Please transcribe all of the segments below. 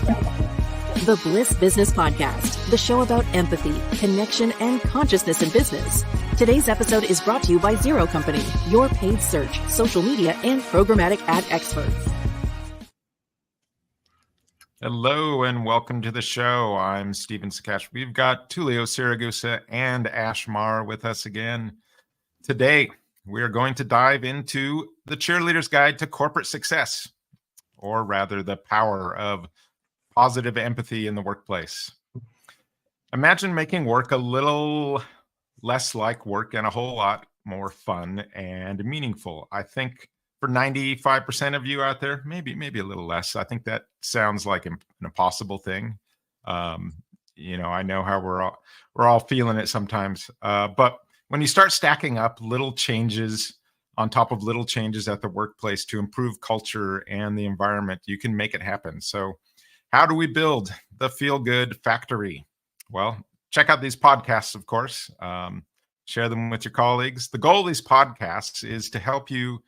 The Bliss Business Podcast, the show about empathy, connection, and consciousness in business. Today's episode is brought to you by Zero Company, your paid search, social media, and programmatic ad experts. Hello and welcome to the show. I'm Stephen Sakach. We've got Tullio, Siragusa, and Maher with us again. Today, we are going to dive into the cheerleader's guide to corporate success, or rather the power of positive empathy in the workplace. Imagine making work a little less like work and a whole lot more fun and meaningful. I think for 95% of you out there, maybe a little less. I think that sounds like an impossible thing. I know how we're all feeling it sometimes. But when you start stacking up little changes on top of little changes at the workplace to improve culture and the environment, you can make it happen. So how do we build the feel-good factory? Well, check out these podcasts, of course. Share them with your colleagues. The goal of these podcasts is to help you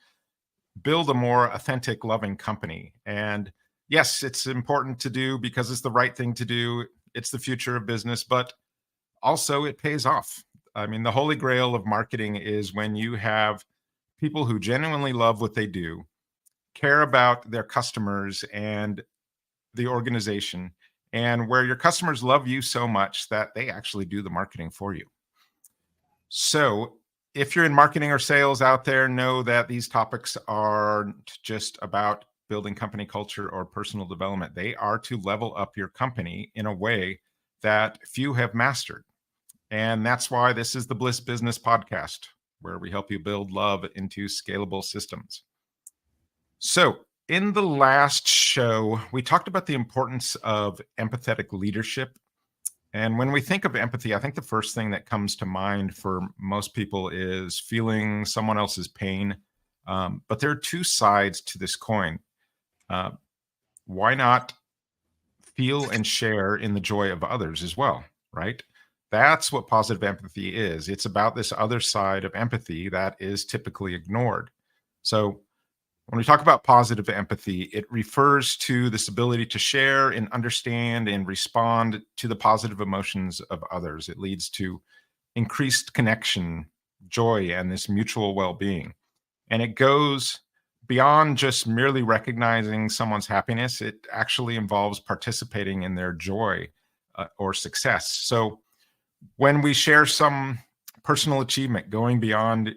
build a more authentic, loving company. And yes, it's important to do because it's the right thing to do. It's the future of business, but also it pays off. I mean, the holy grail of marketing is when you have people who genuinely love what they do, care about their customers and the organization, and where your customers love you so much that they actually do the marketing for you. So if you're in marketing or sales out there, know that these topics aren't just about building company culture or personal development. They are to level up your company in a way that few have mastered. And that's why this is the Bliss Business Podcast, where we help you build love into scalable systems. So in the last show, we talked about the importance of empathetic leadership. And when we think of empathy, I think the first thing that comes to mind for most people is feeling someone else's pain. But there are two sides to this coin. Why not feel and share in the joy of others as well, right? That's what positive empathy is. It's about this other side of empathy that is typically ignored. So when we talk about positive empathy, it refers to this ability to share and understand and respond to the positive emotions of others. It leads to increased connection, joy, and this mutual well-being. And it goes beyond just merely recognizing someone's happiness. It actually involves participating in their joy or success. So when we share some personal achievement going beyond,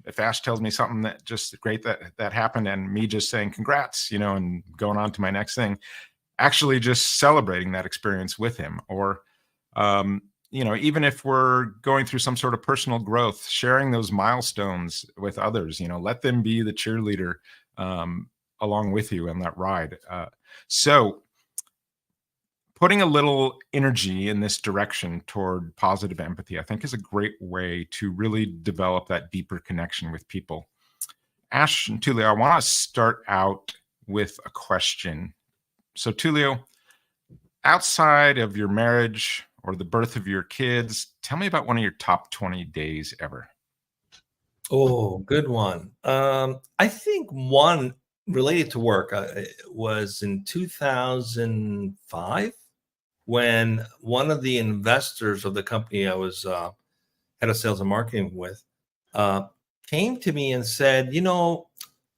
if Ash tells me something that just great that happened and me just saying congrats, and going on to my next thing, actually just celebrating that experience with him. Or, even if we're going through some sort of personal growth, sharing those milestones with others, let them be the cheerleader along with you on that ride. So putting a little energy in this direction toward positive empathy, I think, is a great way to really develop that deeper connection with people. Ash and Tullio, I want to start out with a question. So Tullio, outside of your marriage or the birth of your kids, tell me about one of your top 20 days ever. Oh, good one. I think one related to work was in 2005. When one of the investors of the company I was head of sales and marketing with came to me and said,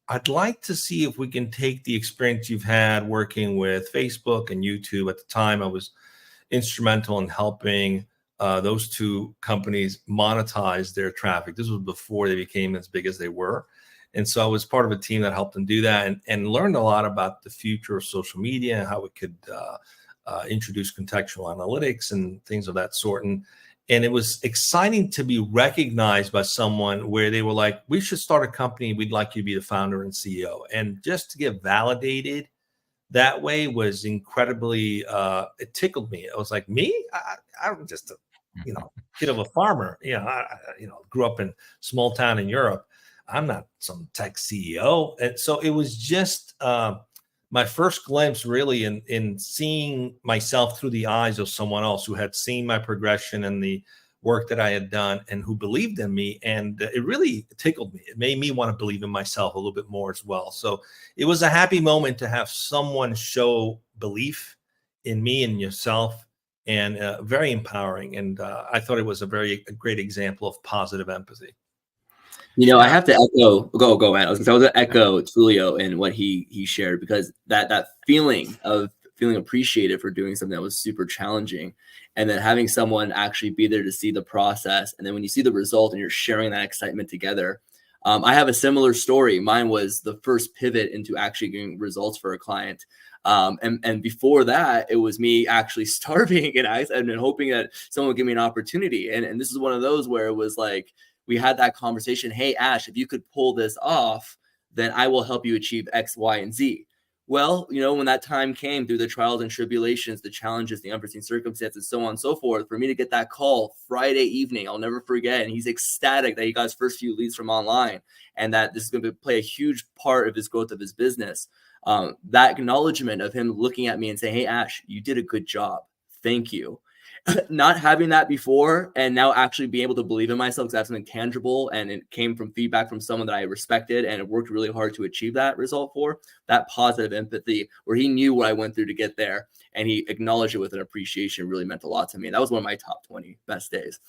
I'd like to see if we can take the experience you've had working with Facebook and YouTube. At the time, I was instrumental in helping those two companies monetize their traffic. This was before they became as big as they were. And so I was part of a team that helped them do that and learned a lot about the future of social media and how it could introduce contextual analytics and things of that sort. And it was exciting to be recognized by someone where they were like, we should start a company. We'd like you to be the founder and CEO. And just to get validated that way was incredibly, it tickled me. I was like, me? I'm just a, kid of a farmer. Grew up in small town in Europe. I'm not some tech CEO. And so it was just my first glimpse really in seeing myself through the eyes of someone else who had seen my progression and the work that I had done and who believed in me. And it really tickled me. It made me want to believe in myself a little bit more as well. So it was a happy moment to have someone show belief in me and yourself, and very empowering. And I thought it was a great example of positive empathy. I have to echo. Go ahead. I was going to echo Tullio and what he shared, because that feeling of feeling appreciated for doing something that was super challenging, and then having someone actually be there to see the process, and then when you see the result and you're sharing that excitement together. I have a similar story. Mine was the first pivot into actually getting results for a client. And before that, it was me actually starving and hoping that someone would give me an opportunity. And this is one of those where it was like, we had that conversation. Hey, Ash, if you could pull this off, then I will help you achieve X, Y, and Z. Well, when that time came through the trials and tribulations, the challenges, the unforeseen circumstances, so on and so forth, for me to get that call Friday evening, I'll never forget. And he's ecstatic that he got his first few leads from online, and that this is going to play a huge part of his growth of his business. That acknowledgement of him looking at me and saying, hey, Ash, you did a good job. Thank you. Not having that before, and now actually being able to believe in myself, because that's something tangible, and it came from feedback from someone that I respected and worked really hard to achieve that result for. That positive empathy, where he knew what I went through to get there, and he acknowledged it with an appreciation, really meant a lot to me. And that was one of my top 20 best days.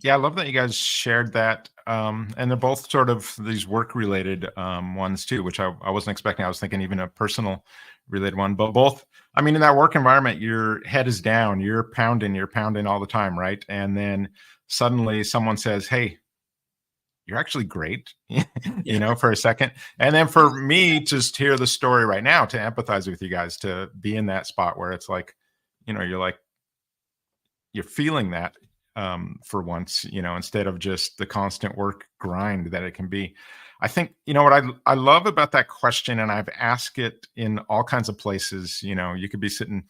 Yeah, I love that you guys shared that. And they're both sort of these work-related ones too, which I wasn't expecting. I was thinking even a personal related one, but both, I mean, in that work environment, your head is down, you're pounding all the time, right? And then suddenly someone says, hey, you're actually great, for a second. And then for me, just hear the story right now, to empathize with you guys, to be in that spot where it's like, you're feeling that for once, instead of just the constant work grind that it can be. I think, what I love about that question, and I've asked it in all kinds of places, you could be sitting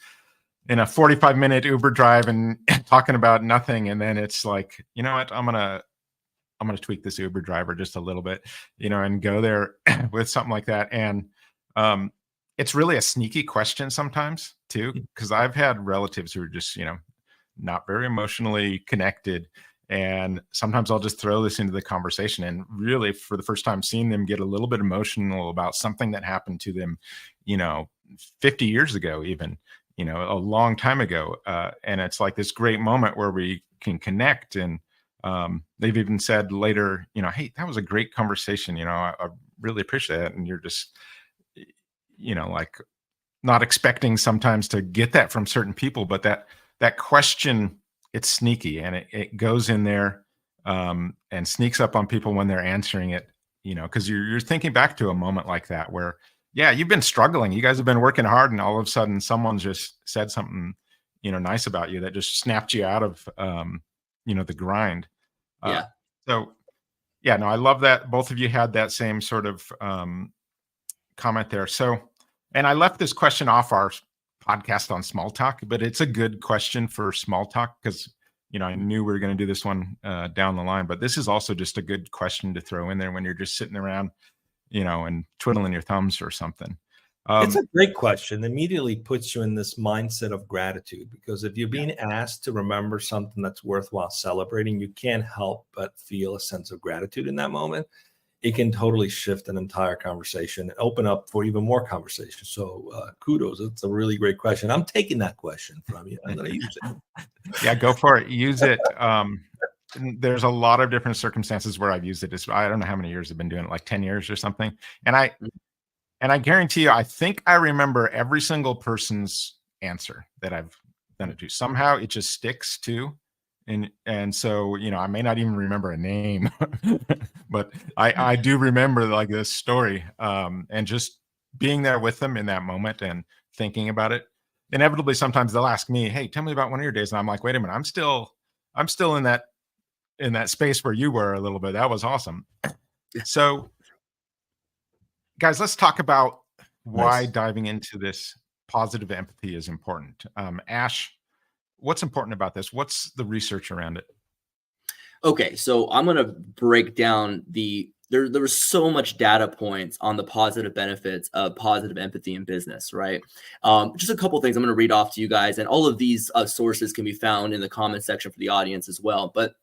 in a 45-minute Uber drive and talking about nothing. And then it's like, you know what, I'm going to tweak this Uber driver just a little bit, and go there with something like that. And it's really a sneaky question sometimes too, because I've had relatives who are just, not very emotionally connected. And sometimes I'll just throw this into the conversation, and really, for the first time, seeing them get a little bit emotional about something that happened to them, 50 years ago, even, a long time ago. And it's like this great moment where we can connect. And they've even said later, hey, that was a great conversation. I really appreciate it. And you're just, like not expecting sometimes to get that from certain people, but that question, it's sneaky, and it goes in there and sneaks up on people when they're answering it, because you're thinking back to a moment like that where, yeah, you've been struggling, you guys have been working hard, and all of a sudden someone just said something, nice about you that just snapped you out of, the grind. So yeah, no, I love that both of you had that same sort of comment there. So, and I left this question off our podcast on small talk, but it's a good question for small talk, because I knew we were going to do this one down the line, but this is also just a good question to throw in there when you're just sitting around and twiddling your thumbs or something. It's a great question. It immediately puts you in this mindset of gratitude, because if you're being asked to remember something that's worthwhile celebrating, you can't help but feel a sense of gratitude in that moment. It can totally shift an entire conversation and open up for even more conversation. So kudos. It's a really great question. I'm taking that question from you. I'm going to use it. Yeah, go for it. Use it. There's a lot of different circumstances where I've used it. I don't know how many years I've been doing it, like 10 years or something. And I guarantee you, I think I remember every single person's answer that I've done it to. Somehow it just sticks too. And so, I may not even remember a name, but I do remember like this story, and just being there with them in that moment and thinking about it. Inevitably, sometimes they'll ask me, hey, tell me about one of your days. And I'm like, wait a minute, I'm still in that space where you were a little bit. That was awesome. So guys, let's talk about why diving into this positive empathy is important. Ash, what's important about this? What's the research around it? Okay, so I'm going to break down there was so much data points on the positive benefits of positive empathy in business, right? Just a couple of things I'm going to read off to you guys, and all of these sources can be found in the comment section for the audience as well. But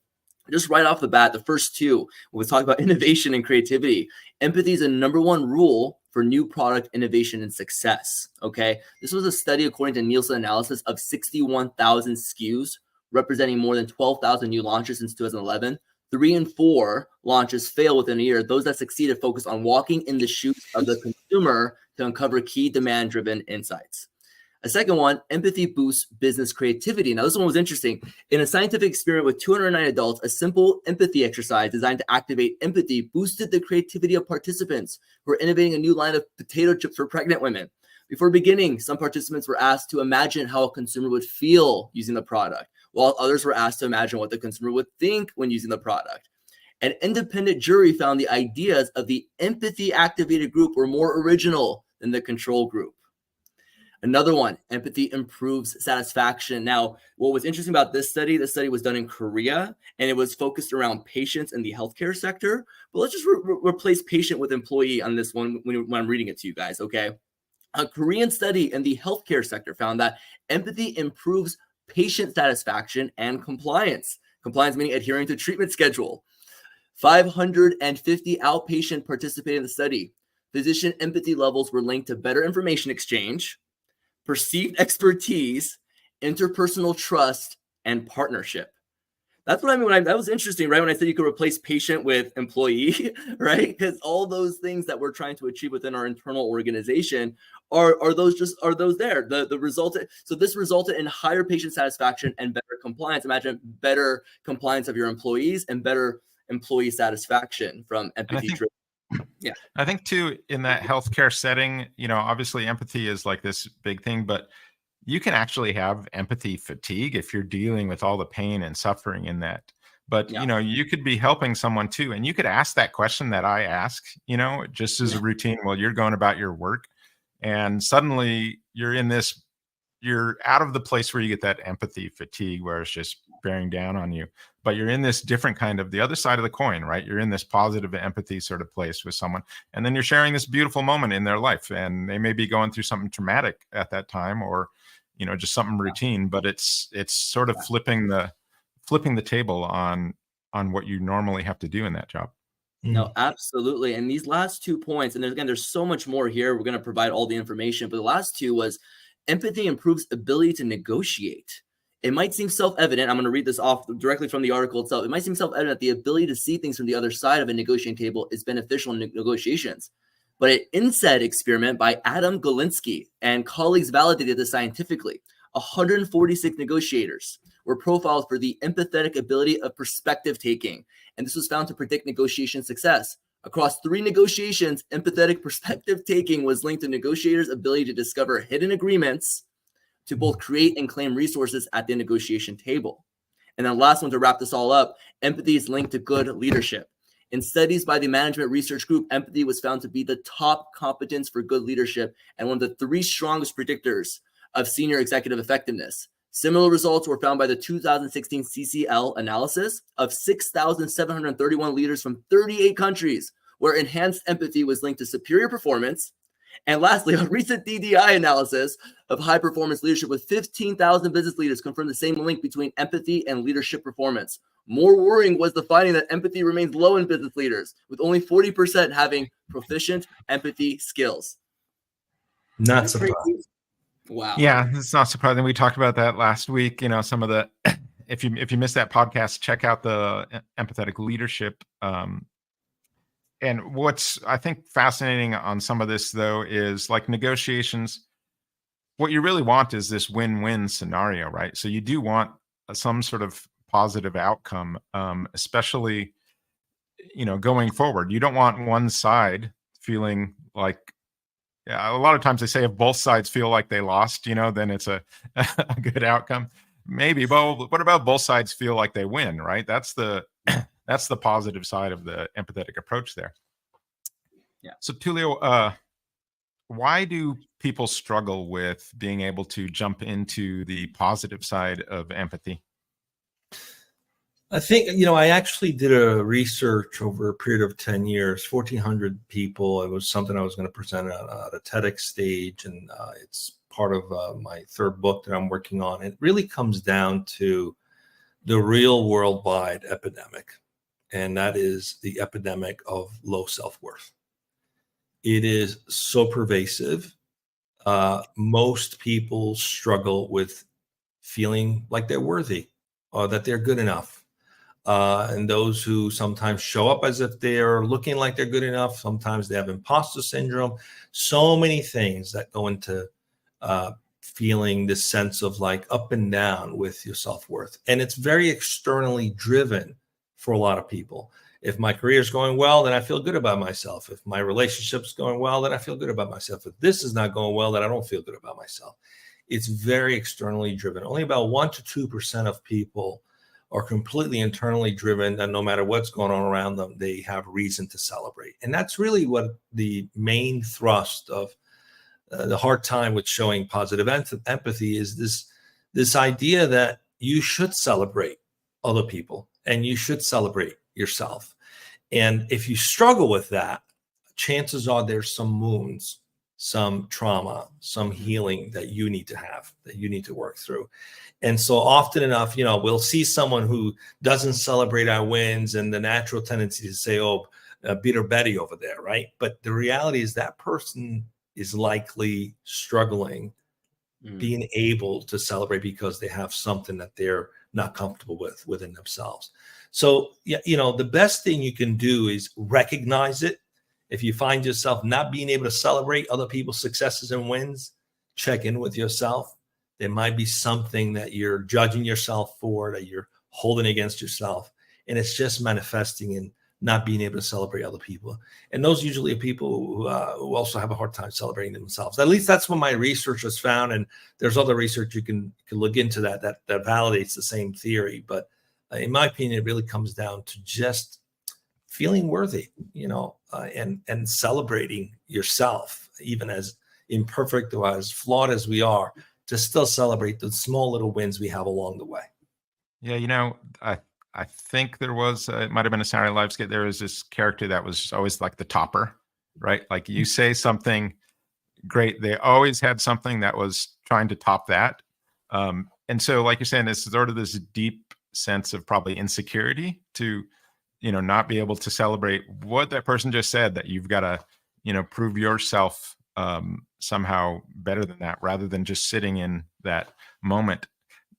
just right off the bat, the first two, when we talk about innovation and creativity, empathy is a number one rule for new product innovation and success. Okay. This was a study according to Nielsen analysis of 61,000 SKUs, representing more than 12,000 new launches since 2011. 3 in 4 launches fail within a year. Those that succeeded focused on walking in the shoes of the consumer to uncover key demand-driven insights. A second one, empathy boosts business creativity. Now, this one was interesting. In a scientific experiment with 209 adults, a simple empathy exercise designed to activate empathy boosted the creativity of participants who were innovating a new line of potato chips for pregnant women. Before beginning, some participants were asked to imagine how a consumer would feel using the product, while others were asked to imagine what the consumer would think when using the product. An independent jury found the ideas of the empathy-activated group were more original than the control group. Another one, empathy improves satisfaction. Now, what was interesting about this study was done in Korea, and it was focused around patients in the healthcare sector. But let's just replace patient with employee on this one when I'm reading it to you guys, okay? A Korean study in the healthcare sector found that empathy improves patient satisfaction and compliance. Compliance meaning adhering to treatment schedule. 550 outpatient participated in the study. Physician empathy levels were linked to better information exchange, perceived expertise, interpersonal trust, and partnership. That's what I mean. That was interesting, right? When I said you could replace patient with employee, right? Because all those things that we're trying to achieve within our internal organization are those there. The result. So this resulted in higher patient satisfaction and better compliance. Imagine better compliance of your employees and better employee satisfaction from empathy. Yeah. I think too, in that healthcare setting, obviously empathy is like this big thing, but you can actually have empathy fatigue if you're dealing with all the pain and suffering in that. But, you could be helping someone too. And you could ask that question that I ask, just as a routine while you're going about your work. And suddenly you're out of the place where you get that empathy fatigue, where it's just bearing down on you. But you're in this different kind of the other side of the coin, right? You're in this positive empathy sort of place with someone. And then you're sharing this beautiful moment in their life. And they may be going through something traumatic at that time, or just something routine, but it's sort of flipping the table on what you normally have to do in that job. No, absolutely. And these last 2 points, and there's so much more here. We're going to provide all the information, but the last 2 was empathy improves ability to negotiate. It might seem self-evident. I'm going to read this off directly from the article itself. It might seem self-evident that the ability to see things from the other side of a negotiating table is beneficial in negotiations. But an INSEAD experiment by Adam Golinsky and colleagues validated this scientifically. 146 negotiators were profiled for the empathetic ability of perspective taking, and this was found to predict negotiation success. Across 3 negotiations, empathetic perspective taking was linked to negotiators' ability to discover hidden agreements to both create and claim resources at the negotiation table. And then last one to wrap this all up, empathy is linked to good leadership. In studies by the Management Research Group, empathy was found to be the top competence for good leadership and one of the 3 strongest predictors of senior executive effectiveness. Similar results were found by the 2016 CCL analysis of 6,731 leaders from 38 countries, where enhanced empathy was linked to superior performance. And lastly, a recent DDI analysis of high performance leadership with 15,000 business leaders confirmed the same link between empathy and leadership performance. More worrying was the finding that empathy remains low in business leaders, with only 40% having proficient empathy skills. Not surprising. Wow. Yeah, it's not surprising. We talked about that last week. Some of the, if you missed that podcast, check out the empathetic leadership. And what's, I think, fascinating on some of this, though, is like negotiations. What you really want is this win-win scenario, right? So you do want some sort of positive outcome, especially, going forward. You don't want one side feeling like, a lot of times they say if both sides feel like they lost, then it's a good outcome. Maybe, but what about both sides feel like they win, right? That's the positive side of the empathetic approach there. Yeah. So Tullio, why do people struggle with being able to jump into the positive side of empathy? I think, I actually did a research over a period of 10 years, 1,400 people. It was something I was going to present at a TEDx stage, and it's part of my 3rd book that I'm working on. It really comes down to the real worldwide epidemic, and that is the epidemic of low self-worth. It is so pervasive. Most people struggle with feeling like they're worthy or that they're good enough. And those who sometimes show up as if they're looking like they're good enough, sometimes they have imposter syndrome. So many things that go into feeling this sense of like up and down with your self-worth. And it's very externally driven for a lot of people. If my career is going well, then I feel good about myself. If my relationship's going well, then I feel good about myself. If this is not going well, then I don't feel good about myself. It's very externally driven. Only about 1% to 2% of people are completely internally driven, and no matter what's going on around them, they have reason to celebrate. And that's really what the main thrust of the hard time with showing positive empathy is, this idea that you should celebrate other people and you should celebrate yourself. And if you struggle with that, chances are there's some wounds, some trauma, some healing that you need to have, that you need to work through. And so often enough, we'll see someone who doesn't celebrate our wins, and the natural tendency to say, oh, Peter Betty over there, right? But the reality is that person is likely struggling being able to celebrate because they have something that they're not comfortable with within themselves. So, the best thing you can do is recognize it. If you find yourself not being able to celebrate other people's successes and wins, check in with yourself. There might be something that you're judging yourself for, that you're holding against yourself, and it's just manifesting in not being able to celebrate other people. And those usually are people who also have a hard time celebrating themselves. At least that's what my research has found. And there's other research you can look into that validates the same theory. But in my opinion, it really comes down to just feeling worthy, and celebrating yourself, even as imperfect or as flawed as we are, to still celebrate the small little wins we have along the way. Yeah, I think there was, it might have been a Saturday Night Live skit. There was this character that was always like the topper, right? Like you say something great, they always had something that was trying to top that. And so, like you're saying, it's sort of this deep sense of probably insecurity to, not be able to celebrate what that person just said, that you've got to, prove yourself somehow better than that, rather than just sitting in that moment.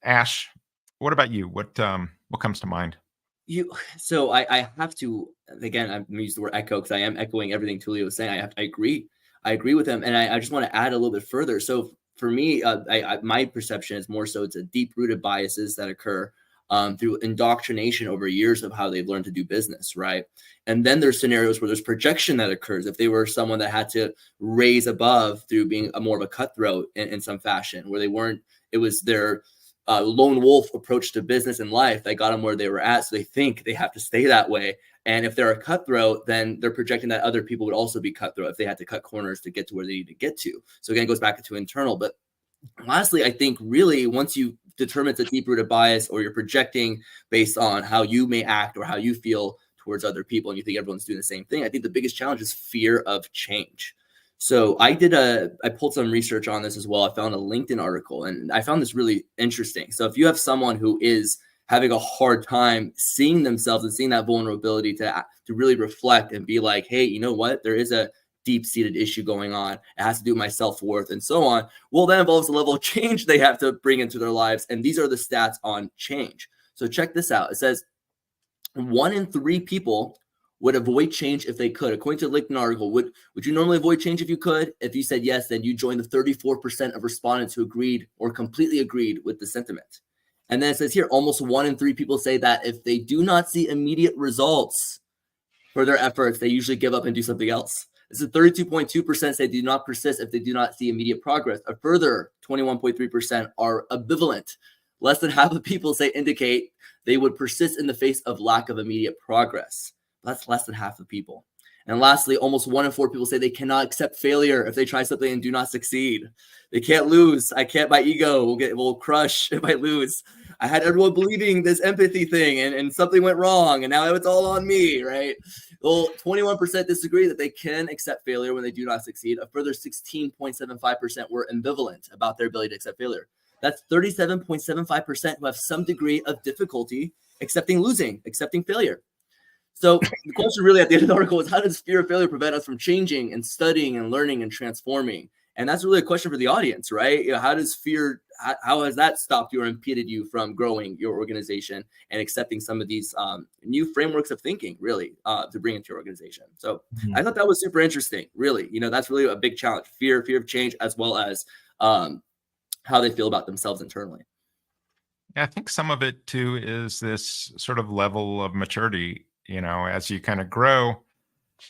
Ash, what about you? What comes to mind? So I have to, again, I'm going to use the word echo because I am echoing everything Tullio was saying. I agree with him. And I just want to add a little bit further. So for me, my perception is more so it's a deep-rooted biases that occur through indoctrination over years of how they've learned to do business, right? And then there's scenarios where there's projection that occurs. If they were someone that had to raise above through being more of a cutthroat in some fashion, where they weren't, it was their lone wolf approach to business and life that got them where they were at. So they think they have to stay that way. And if they're a cutthroat, then they're projecting that other people would also be cutthroat if they had to cut corners to get to where they need to get to. So again, it goes back to internal. But lastly, I think really once you determine it's a deep-rooted bias, or you're projecting based on how you may act or how you feel towards other people, and you think everyone's doing the same thing, I think the biggest challenge is fear of change. So I pulled some research on this as well. I found a LinkedIn article, and I found this really interesting. So if you have someone who is having a hard time seeing themselves and seeing that vulnerability to really reflect and be like, hey, you know what? There is a deep-seated issue going on. It has to do with my self-worth and so on. Well, that involves a level of change they have to bring into their lives. And these are the stats on change. So check this out. It says 1 in 3 people would avoid change if they could. According to the LinkedIn article, would you normally avoid change if you could? If you said yes, then you joined the 34% of respondents who agreed or completely agreed with the sentiment. And then it says here, almost 1 in 3 people say that if they do not see immediate results for their efforts, they usually give up and do something else. This is 32.2% say do not persist if they do not see immediate progress. A further 21.3% are ambivalent. Less than half of people indicate they would persist in the face of lack of immediate progress. That's less than half the people. And lastly, almost 1 in 4 people say they cannot accept failure if they try something and do not succeed. They can't lose. My ego will crush if I lose. I had everyone believing this empathy thing and something went wrong and now it's all on me, right? Well, 21% disagree that they can accept failure when they do not succeed. A further 16.75% were ambivalent about their ability to accept failure. That's 37.75% who have some degree of difficulty accepting losing, accepting failure. So the question really at the end of the article is, how does fear of failure prevent us from changing and studying and learning and transforming? And that's really a question for the audience, right? You know, how does fear, how has that stopped you or impeded you from growing your organization and accepting some of these new frameworks of thinking, really, to bring into your organization? So I thought that was super interesting, really. You know, that's really a big challenge, fear of change, as well as how they feel about themselves internally. Yeah, I think some of it too is this sort of level of maturity, you know, as you kind of grow.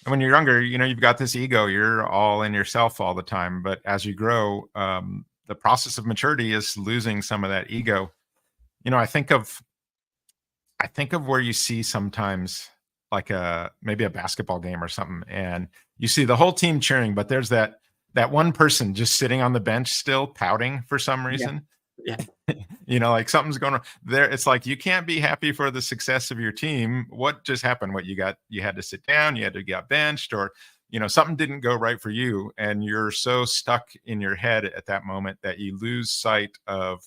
And when you're younger, you know, you've got this ego, you're all in yourself all the time. But as you grow, the process of maturity is losing some of that ego. You know, I think of where you see sometimes like maybe a basketball game or something, and you see the whole team cheering, but there's that one person just sitting on the bench still pouting for some reason. Yeah. You know, like something's going on there. It's like, you can't be happy for the success of your team. What just happened? You had to sit down, you had to get benched, or, you know, something didn't go right for you. And you're so stuck in your head at that moment that you lose sight of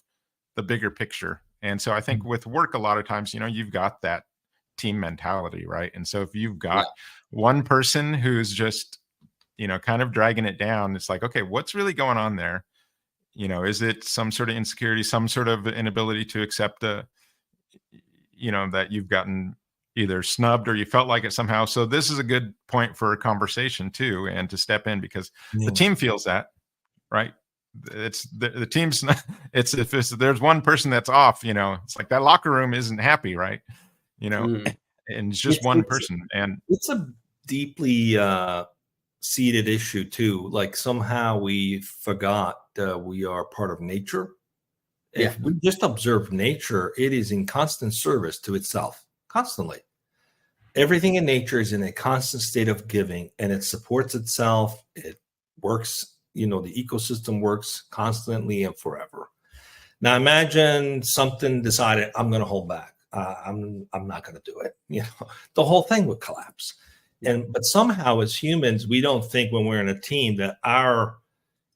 the bigger picture. And so I think with work, a lot of times, you know, you've got that team mentality, right? And so if you've got one person who's just, you know, kind of dragging it down, it's like, okay, what's really going on there? You know, is it some sort of insecurity, some sort of inability to accept you know, that you've gotten either snubbed or you felt like it somehow? So this is a good point for a conversation too, and to step in, because the team feels that, right? It's the team's not, if there's one person that's off, you know, it's like that locker room isn't happy, right? You know, and it's just one person. And it's a deeply seated issue too. Like somehow we forgot we are part of nature. If we just observe nature, it is in constant service to itself, constantly. Everything in nature is in a constant state of giving, and it supports itself. It works, you know, the ecosystem works constantly and forever. Now imagine something decided, I'm going to hold back. I'm not going to do it. You know, the whole thing would collapse. But somehow as humans, we don't think when we're in a team that our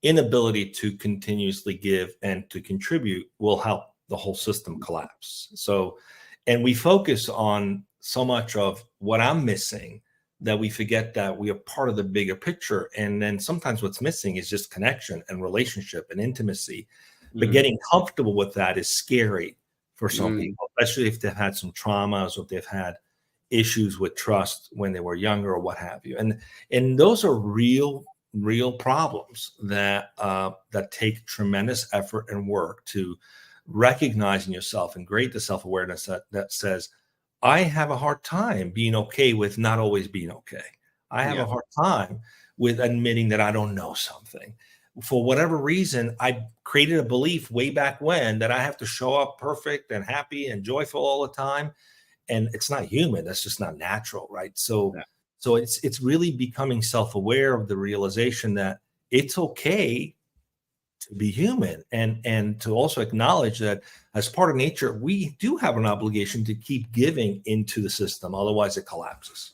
inability to continuously give and to contribute will help the whole system collapse. So, and we focus on so much of what I'm missing that we forget that we are part of the bigger picture. And then sometimes what's missing is just connection and relationship and intimacy. But getting comfortable with that is scary for some people, especially if they've had some traumas or if they've had issues with trust when they were younger or what have you. And those are real problems that take tremendous effort and work to recognize in yourself and create the self-awareness that says, I have a hard time being okay with not always being okay. I have a hard time with admitting that I don't know something. For whatever reason, I created a belief way back when that I have to show up perfect and happy and joyful all the time. And it's not human. That's just not natural, right? So it's really becoming self-aware of the realization that it's okay to be human, and to also acknowledge that as part of nature, we do have an obligation to keep giving into the system. Otherwise it collapses.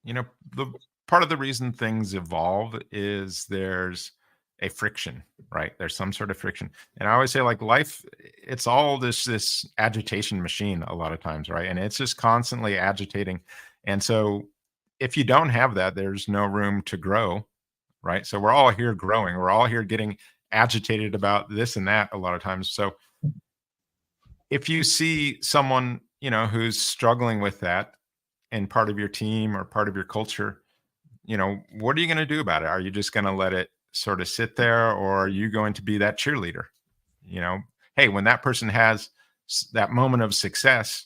You know, the part of the reason things evolve is there's a friction, right? There's some sort of friction. And I always say, like, life, it's all this agitation machine a lot of times, right? And it's just constantly agitating. And so if you don't have that, there's no room to grow, right? So we're all here growing. We're all here getting agitated about this and that a lot of times. So if you see someone, you know, who's struggling with that and part of your team or part of your culture, you know, what are you going to do about it? Are you just going to let it sort of sit there, or are you going to be that cheerleader? You know, hey, when that person has that moment of success,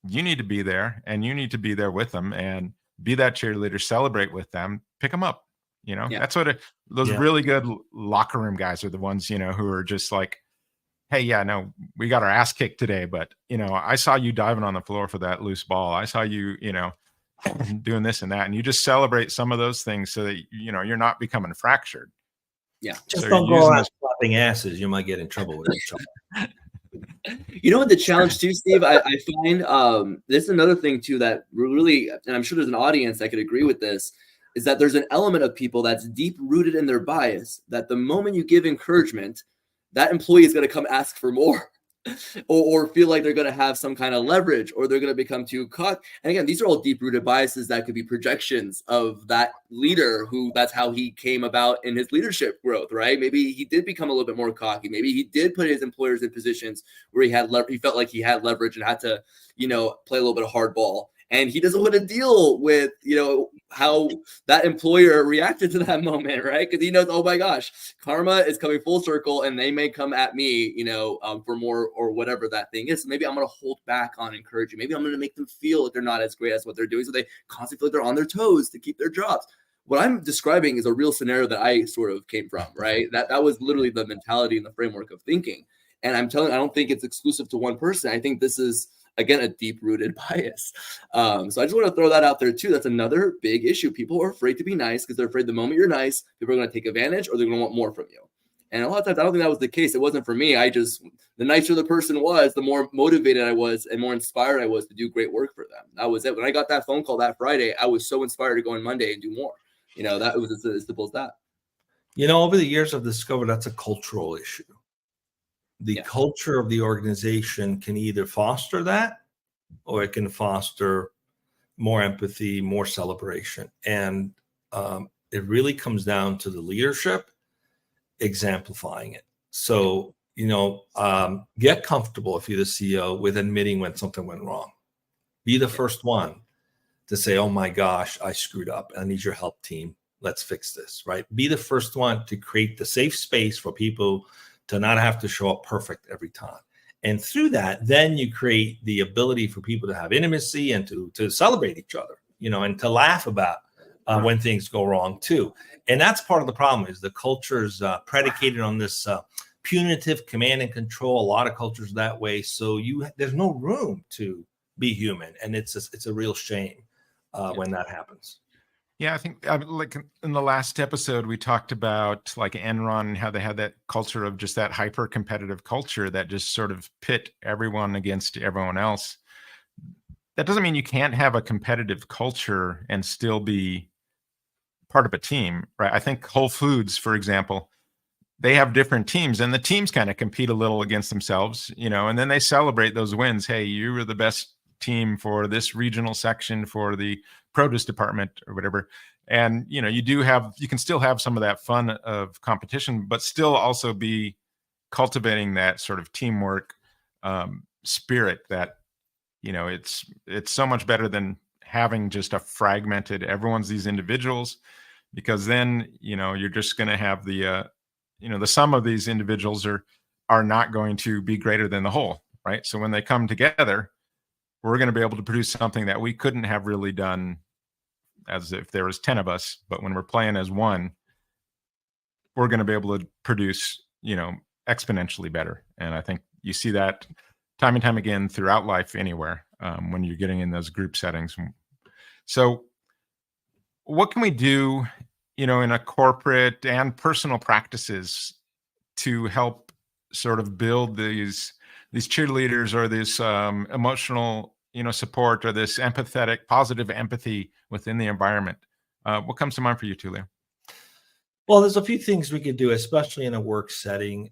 you need to be there, and you need to be there with them and be that cheerleader, celebrate with them, pick them up. You know, that's what those really good locker room guys are, the ones, you know, who are just like, hey, yeah, no, we got our ass kicked today, but, you know, I saw you diving on the floor for that loose ball. I saw you, you know, doing this and that. And you just celebrate some of those things so that, you know, you're not becoming fractured. Yeah. Just so don't go around slapping asses. You might get in trouble with each other. You know what the challenge too, Steve, I find this is another thing too that really, and I'm sure there's an audience that could agree with this, is that there's an element of people that's deep rooted in their bias, that the moment you give encouragement, that employee is going to come ask for more. or feel like they're going to have some kind of leverage, or they're going to become too caught. And again, these are all deep-rooted biases that could be projections of that leader who that's how he came about in his leadership growth, right? Maybe he did become a little bit more cocky. Maybe he did put his employers in positions where he felt like he had leverage and had to, play a little bit of hardball. And he doesn't want to deal with, how that employer reacted to that moment, right? Because he knows, oh my gosh, karma is coming full circle, and they may come at me, for more or whatever that thing is. So maybe I'm going to hold back on encouraging. Maybe I'm going to make them feel like they're not as great as what they're doing, so they constantly feel like they're on their toes to keep their jobs. What I'm describing is a real scenario that I sort of came from, right? That was literally the mentality and the framework of thinking. And I don't think it's exclusive to one person. I think this is, again, a deep-rooted bias. So I just want to throw that out there too. That's another big issue. People are afraid to be nice because they're afraid the moment you're nice, people are going to take advantage or they're going to want more from you. And a lot of times, I don't think that was the case. It wasn't for me. The nicer the person was, the more motivated I was and more inspired I was to do great work for them. That was it. When I got that phone call that Friday, I was so inspired to go on Monday and do more. That was as simple as that. Over the years, I've discovered that's a cultural issue. The culture of the organization can either foster that, or it can foster more empathy, more celebration. And it really comes down to the leadership exemplifying it. So, get comfortable, if you're the CEO, with admitting when something went wrong. Be the first one to say, oh my gosh, I screwed up. I need your help, team. Let's fix this, right? Be the first one to create the safe space for people to not have to show up perfect every time. And through that, then you create the ability for people to have intimacy and to celebrate each other, and to laugh about when things go wrong too. And that's part of the problem, is the culture's predicated on this punitive command and control. A lot of cultures that way. So there's no room to be human. And it's a real shame when that happens. Yeah, I think like in the last episode, we talked about like Enron and how they had that culture of just that hyper competitive culture that just sort of pit everyone against everyone else. That doesn't mean you can't have a competitive culture and still be part of a team, right? I think Whole Foods, for example, they have different teams, and the teams kind of compete a little against themselves, and then they celebrate those wins. Hey, you were the best team for this regional section for the produce department or whatever. And, you can still have some of that fun of competition, but still also be cultivating that sort of teamwork spirit that, it's so much better than having just a fragmented, everyone's these individuals, because then, you're just going to have the sum of these individuals are not going to be greater than the whole, right? So when they come together, we're going to be able to produce something that we couldn't have really done as if there was 10 of us. But when we're playing as one, we're going to be able to produce, exponentially better. And I think you see that time and time again throughout life anywhere when you're getting in those group settings. So what can we do, in a corporate and personal practices to help sort of build these cheerleaders or this emotional, support, or this empathetic, positive empathy within the environment? What comes to mind for you, Tullio? Well, there's a few things we could do, especially in a work setting.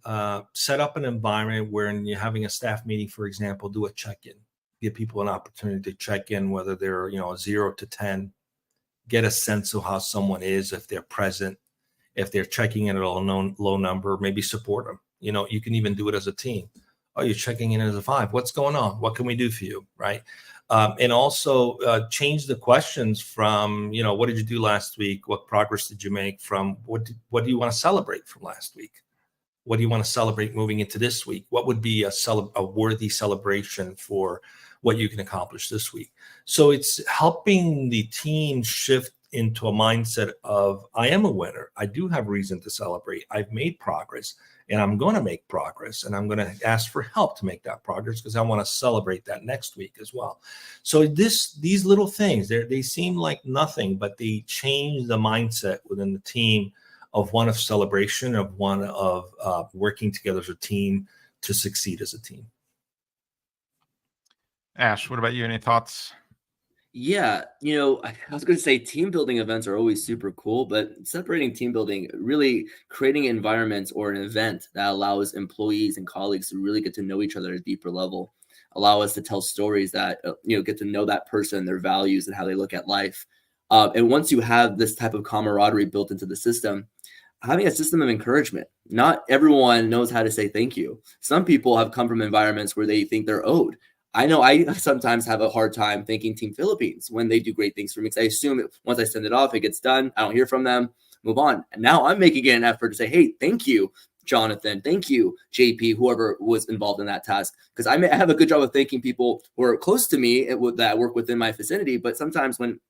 Set up an environment where you're having a staff meeting, for example, do a check-in. Give people an opportunity to check in, whether they're, 0 to 10. Get a sense of how someone is, if they're present. If they're checking in at a low number, maybe support them. You can even do it as a team. Oh, you're checking in as a 5. What's going on? What can we do for you? Right. And also change the questions from, what did you do last week? What progress did you make? From what do you want to celebrate from last week? What do you want to celebrate moving into this week? What would be a worthy celebration for what you can accomplish this week? So it's helping the team shift into a mindset of, I am a winner. I do have reason to celebrate. I've made progress, and I'm going to make progress, and I'm going to ask for help to make that progress because I want to celebrate that next week as well. So these little things, they seem like nothing, but they change the mindset within the team of one of celebration, of one of working together as a team to succeed as a team. Ash, what about you? Any thoughts? Yeah, I was going to say team building events are always super cool, but separating team building, really creating environments or an event that allows employees and colleagues to really get to know each other at a deeper level, allow us to tell stories that, get to know that person, their values, and how they look at life. And once you have this type of camaraderie built into the system, having a system of encouragement. Not everyone knows how to say thank you. Some people have come from environments where they think they're owed. I know I sometimes have a hard time thanking Team Philippines when they do great things for me, because I assume once I send it off, it gets done. I don't hear from them, move on. And now I'm making it an effort to say, hey, thank you, Jonathan. Thank you, JP, whoever was involved in that task. Because I have a good job of thanking people who are close to me that work within my vicinity. But sometimes when it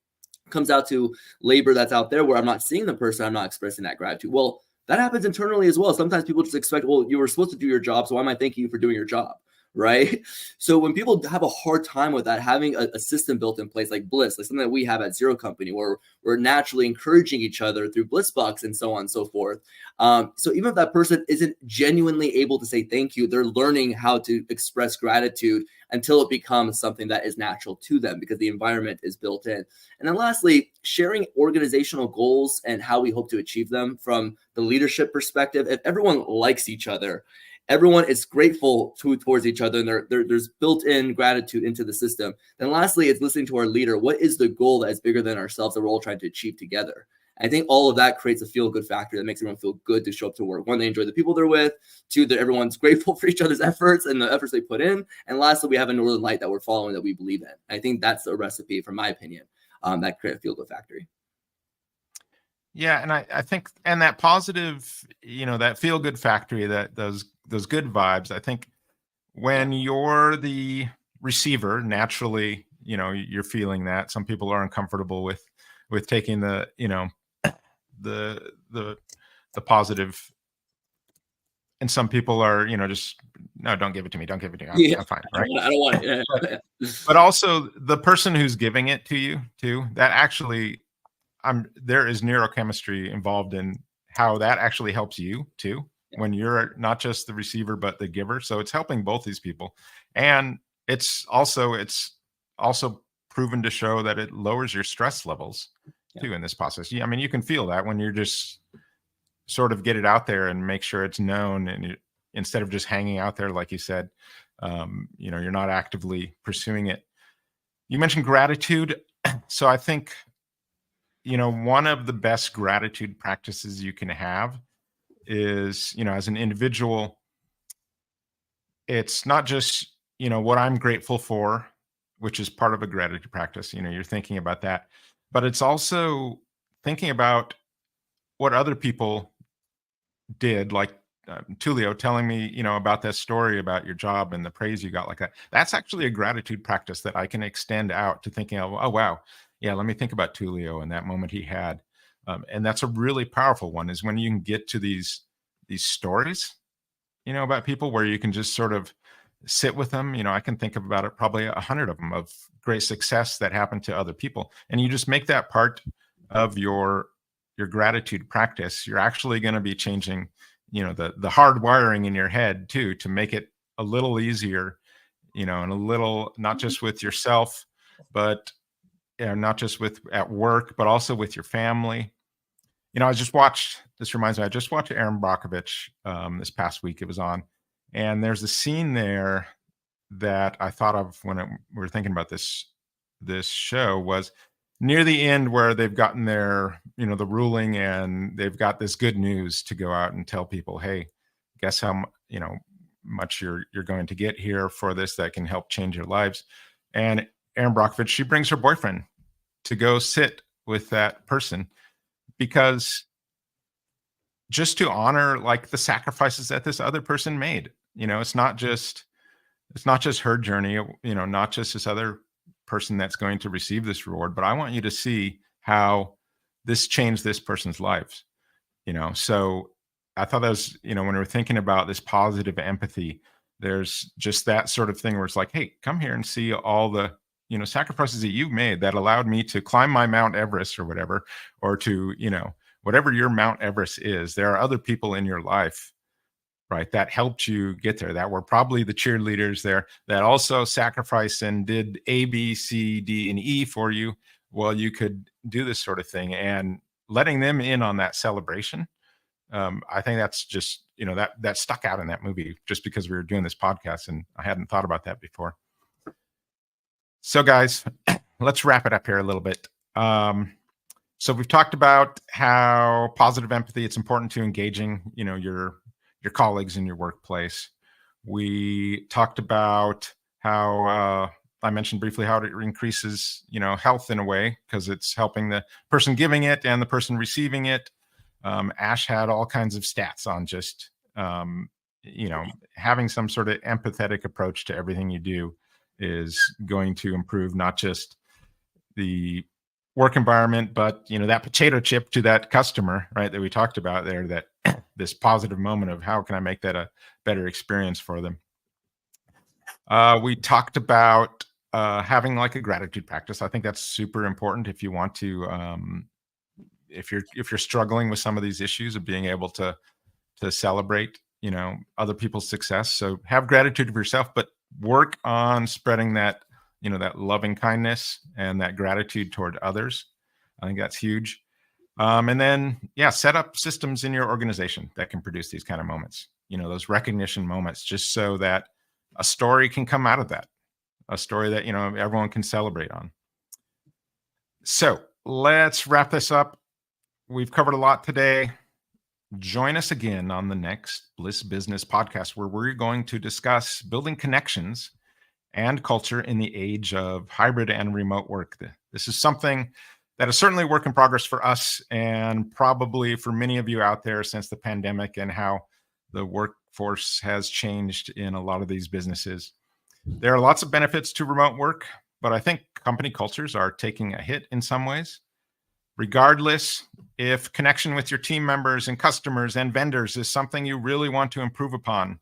comes out to labor that's out there where I'm not seeing the person, I'm not expressing that gratitude. Well, that happens internally as well. Sometimes people just expect, well, you were supposed to do your job, so why am I thanking you for doing your job? Right? So when people have a hard time with that, having a system built in place like Bliss, like something that we have at Zero Company, where we're naturally encouraging each other through Bliss Bucks and so on and so forth. So even if that person isn't genuinely able to say thank you, they're learning how to express gratitude until it becomes something that is natural to them because the environment is built in. And then lastly, sharing organizational goals and how we hope to achieve them from the leadership perspective. If everyone likes each other, everyone is grateful towards each other, and there's built-in gratitude into the system. Then lastly, it's listening to our leader. What is the goal that is bigger than ourselves that we're all trying to achieve together? I think all of that creates a feel-good factor that makes everyone feel good to show up to work. One, they enjoy the people they're with. Two, that everyone's grateful for each other's efforts and the efforts they put in. And lastly, we have a northern light that we're following that we believe in. I think that's a recipe, from my opinion, that create a feel-good factory. Yeah, and I think, and that positive, that feel-good factory, that those good vibes, I think when you're the receiver, naturally, you're feeling that. Some people are uncomfortable with taking the positive, and some people are, just, no, don't give it to me. Don't give it to me. I'm fine. Right. I don't want it. But also the person who's giving it to you too, that actually, there is neurochemistry involved in how that actually helps you too, when you're not just the receiver, but the giver. So it's helping both these people. And it's also proven to show that it lowers your stress levels too in this process. I mean, you can feel that when you're just sort of get it out there and make sure it's known, and instead of just hanging out there, like you said, you're not actively pursuing it. You mentioned gratitude. So I think, one of the best gratitude practices you can have is, as an individual, it's not just, what I'm grateful for, which is part of a gratitude practice. You're thinking about that, but it's also thinking about what other people did, like Tullio telling me, about that story about your job and the praise you got like that. That's actually a gratitude practice that I can extend out to thinking of, oh, wow. Yeah, let me think about Tullio and that moment he had. And that's a really powerful one, is when you can get to these stories, about people where you can just sort of sit with them. I can think about it, probably 100 of them, of great success that happened to other people. And you just make that part of your gratitude practice. You're actually going to be changing, the hard wiring in your head too, to make it a little easier, and a little, not just with yourself, but not just at work, but also with your family. This reminds me, I just watched Aaron Brockovich this past week. It was on, and there's a scene there that I thought of when we were thinking about this show, was near the end where they've gotten their, the ruling, and they've got this good news to go out and tell people, hey, guess how, much you're going to get here for this that can help change your lives. And Aaron Brockovich, she brings her boyfriend to go sit with that person, because just to honor like the sacrifices that this other person made. It's not just her journey, not just this other person that's going to receive this reward, but I want you to see how this changed this person's lives. So I thought that was, when we were thinking about this positive empathy, there's just that sort of thing where it's like, hey, come here and see all the, sacrifices that you've made that allowed me to climb my Mount Everest or whatever, or to, whatever your Mount Everest is. There are other people in your life right, that helped you get there, that were probably the cheerleaders there, that also sacrificed and did A, B, C, D, and E for you, well, you could do this sort of thing. And letting them in on that celebration, I think that's just, that stuck out in that movie just because we were doing this podcast and I hadn't thought about that before. So guys, let's wrap it up here a little bit. So we've talked about how positive empathy, it's important to engaging, your colleagues in your workplace. We talked about how I mentioned briefly how it increases, health in a way because it's helping the person giving it and the person receiving it. Ash had all kinds of stats on just, having some sort of empathetic approach to everything you do is going to improve not just the work environment, but that potato chip to that customer, right, that we talked about there, that this positive moment of how can I make that a better experience for them. We talked about having like a gratitude practice. I think that's super important if you want to, if you're struggling with some of these issues of being able to celebrate, other people's success. So have gratitude for yourself, but work on spreading that, that loving kindness and that gratitude toward others. I think that's huge. And then, set up systems in your organization that can produce these kind of moments, those recognition moments, just so that a story can come out of that, a story that, everyone can celebrate on. So let's wrap this up. We've covered a lot today. Join us again on the next Bliss Business Podcast, where we're going to discuss building connections and culture in the age of hybrid and remote work. This is something that is certainly a work in progress for us and probably for many of you out there since the pandemic and how the workforce has changed in a lot of these businesses. There are lots of benefits to remote work, but I think company cultures are taking a hit in some ways. Regardless, if connection with your team members and customers and vendors is something you really want to improve upon,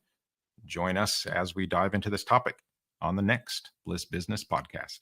join us as we dive into this topic on the next Bliss Business Podcast.